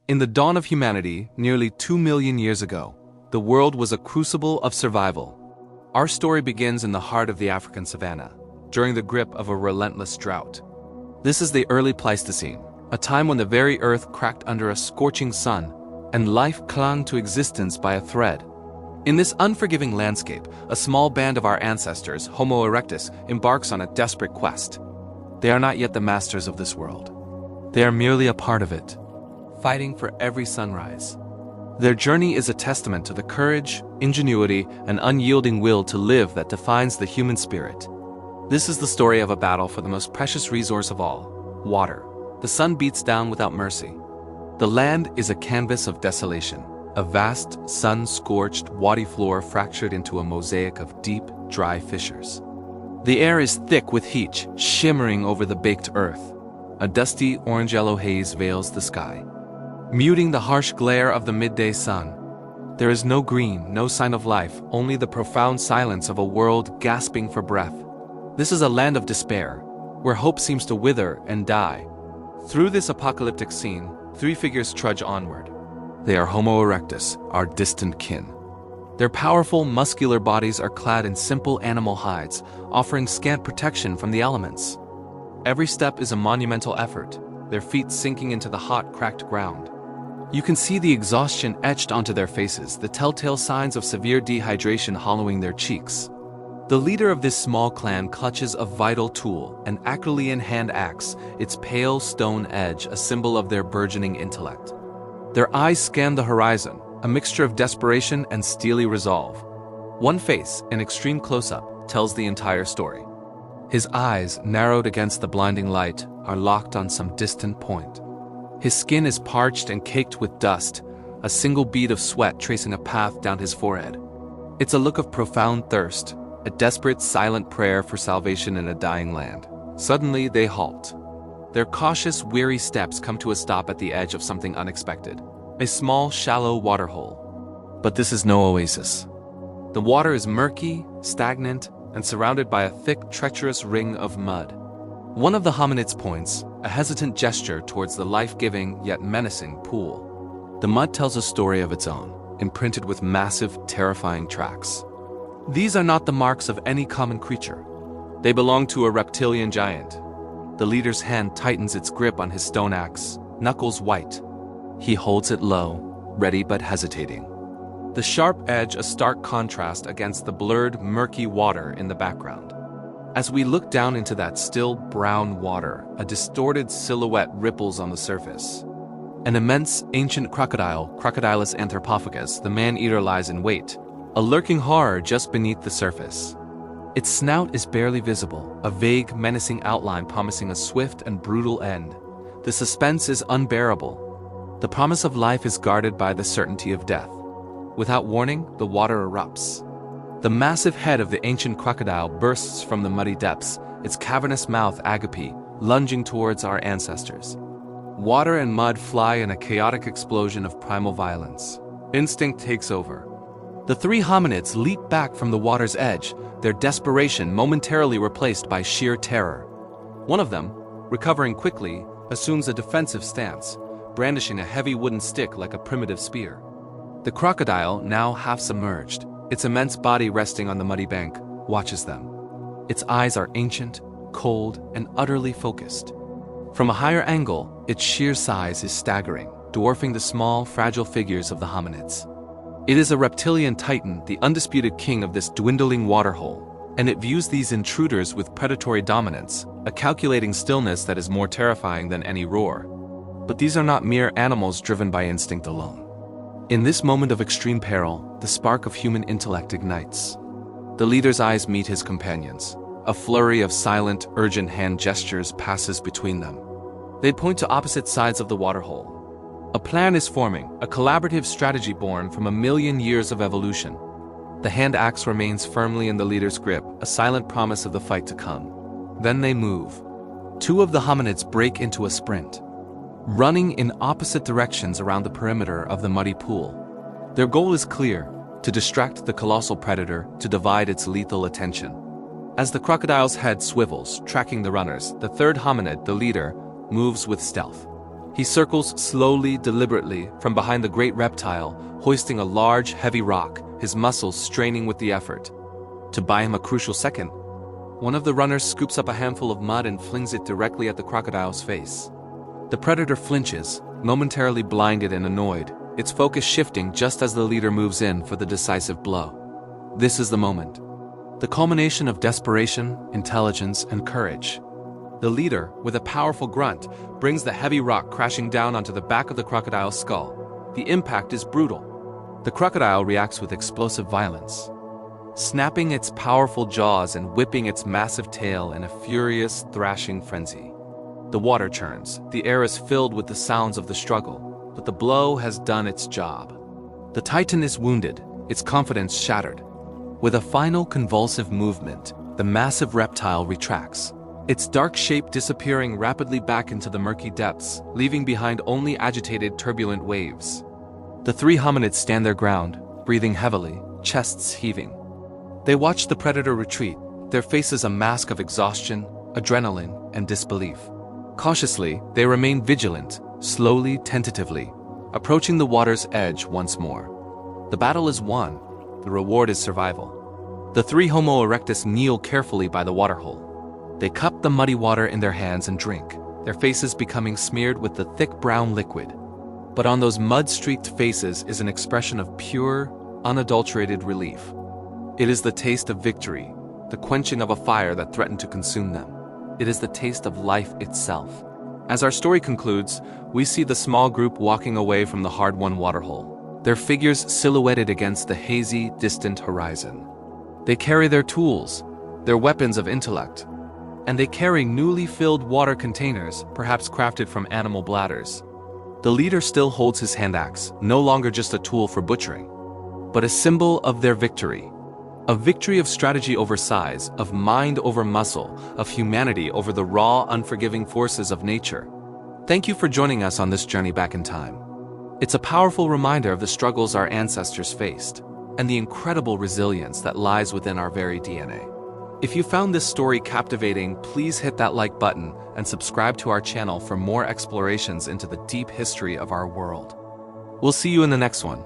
In the dawn of humanity, nearly 2 million years ago, the world was a crucible of survival. Our story begins in the heart of the African savanna, during the grip of a relentless drought. This is the early Pleistocene, a time when the very earth cracked under a scorching sun, and life clung to existence by a thread. In this unforgiving landscape, a small band of our ancestors, Homo Erectus, embarks on a desperate quest. They are not yet the masters of this world. They are merely a part of it, fighting for every sunrise. Their journey is a testament to the courage, ingenuity, and unyielding will to live that defines the human spirit. This is the story of a battle for the most precious resource of all, water. The sun beats down without mercy. The land is a canvas of desolation, a vast, sun-scorched, waddy floor fractured into a mosaic of deep, dry fissures. The air is thick with heat, shimmering over the baked earth. A dusty, orange-yellow haze veils the sky, muting the harsh glare of the midday sun. There is no green, no sign of life, only the profound silence of a world gasping for breath. This is a land of despair, where hope seems to wither and die. Through this apocalyptic scene, three figures trudge onward. They are Homo erectus, our distant kin. Their powerful, muscular bodies are clad in simple animal hides, offering scant protection from the elements. Every step is a monumental effort, their feet sinking into the hot, cracked ground. You can see the exhaustion etched onto their faces, the telltale signs of severe dehydration hollowing their cheeks. The leader of this small clan clutches a vital tool, an Acheulean Hand Axe, its pale stone edge a symbol of their burgeoning intellect. Their eyes scan the horizon, a mixture of desperation and steely resolve. One face, in extreme close-up, tells the entire story. His eyes, narrowed against the blinding light, are locked on some distant point. His skin is parched and caked with dust, a single bead of sweat tracing a path down his forehead. It's a look of profound thirst, a desperate, silent prayer for salvation in a dying land. Suddenly, they halt. Their cautious, weary steps come to a stop at the edge of something unexpected. A small, shallow waterhole. But this is no oasis. The water is murky, stagnant, and surrounded by a thick, treacherous ring of mud. One of the hominids points, a hesitant gesture towards the life-giving yet menacing pool. The mud tells a story of its own, imprinted with massive, terrifying tracks. These are not the marks of any common creature. They belong to a reptilian giant. The leader's hand tightens its grip on his stone axe, knuckles white. He holds it low, ready but hesitating. The sharp edge a stark contrast against the blurred, murky water in the background. As we look down into that still, brown water, a distorted silhouette ripples on the surface. An immense, ancient crocodile, Crocodylus Anthropophagus, the man-eater, lies in wait, a lurking horror just beneath the surface. Its snout is barely visible, a vague, menacing outline promising a swift and brutal end. The suspense is unbearable. The promise of life is guarded by the certainty of death. Without warning, the water erupts. The massive head of the ancient crocodile bursts from the muddy depths, its cavernous mouth agape, lunging towards our ancestors. Water and mud fly in a chaotic explosion of primal violence. Instinct takes over. The three hominids leap back from the water's edge, their desperation momentarily replaced by sheer terror. One of them, recovering quickly, assumes a defensive stance, brandishing a heavy wooden stick like a primitive spear. The crocodile, now half submerged, its immense body resting on the muddy bank, watches them. Its eyes are ancient, cold, and utterly focused. From a higher angle, its sheer size is staggering, dwarfing the small, fragile figures of the hominids. It is a reptilian titan, the undisputed king of this dwindling waterhole, and it views these intruders with predatory dominance, a calculating stillness that is more terrifying than any roar. But these are not mere animals driven by instinct alone. In this moment of extreme peril, the spark of human intellect ignites. The leader's eyes meet his companions. A flurry of silent, urgent hand gestures passes between them. They point to opposite sides of the waterhole. A plan is forming, a collaborative strategy born from 1,000,000 years of evolution. The hand axe remains firmly in the leader's grip, a silent promise of the fight to come. Then they move. Two of the hominids break into a sprint, running in opposite directions around the perimeter of the muddy pool. Their goal is clear: to distract the colossal predator, to divide its lethal attention. As the crocodile's head swivels, tracking the runners, the third hominid, the leader, moves with stealth. He circles slowly, deliberately, from behind the great reptile, hoisting a large, heavy rock, his muscles straining with the effort. To buy him a crucial second, one of the runners scoops up a handful of mud and flings it directly at the crocodile's face. The predator flinches, momentarily blinded and annoyed, its focus shifting just as the leader moves in for the decisive blow. This is the moment. The culmination of desperation, intelligence, and courage. The leader, with a powerful grunt, brings the heavy rock crashing down onto the back of the crocodile's skull. The impact is brutal. The crocodile reacts with explosive violence, snapping its powerful jaws and whipping its massive tail in a furious, thrashing frenzy. The water churns, the air is filled with the sounds of the struggle, but the blow has done its job. The titan is wounded, its confidence shattered. With a final convulsive movement, the massive reptile retracts, its dark shape disappearing rapidly back into the murky depths, leaving behind only agitated, turbulent waves. The three hominids stand their ground, breathing heavily, chests heaving. They watch the predator retreat, their faces a mask of exhaustion, adrenaline, and disbelief. Cautiously, they remain vigilant, slowly, tentatively, approaching the water's edge once more. The battle is won, the reward is survival. The three Homo erectus kneel carefully by the waterhole. They cup the muddy water in their hands and drink, their faces becoming smeared with the thick brown liquid. But on those mud-streaked faces is an expression of pure, unadulterated relief. It is the taste of victory, the quenching of a fire that threatened to consume them. It is the taste of life itself. As our story concludes, we see the small group walking away from the hard-won waterhole, their figures silhouetted against the hazy, distant horizon. They carry their tools, their weapons of intellect, and they carry newly filled water containers, perhaps crafted from animal bladders. The leader still holds his hand axe, no longer just a tool for butchering, but a symbol of their victory. A victory of strategy over size, of mind over muscle, of humanity over the raw, unforgiving forces of nature. Thank you for joining us on this journey back in time. It's a powerful reminder of the struggles our ancestors faced, and the incredible resilience that lies within our very DNA. If you found this story captivating, please hit that like button and subscribe to our channel for more explorations into the deep history of our world. We'll see you in the next one.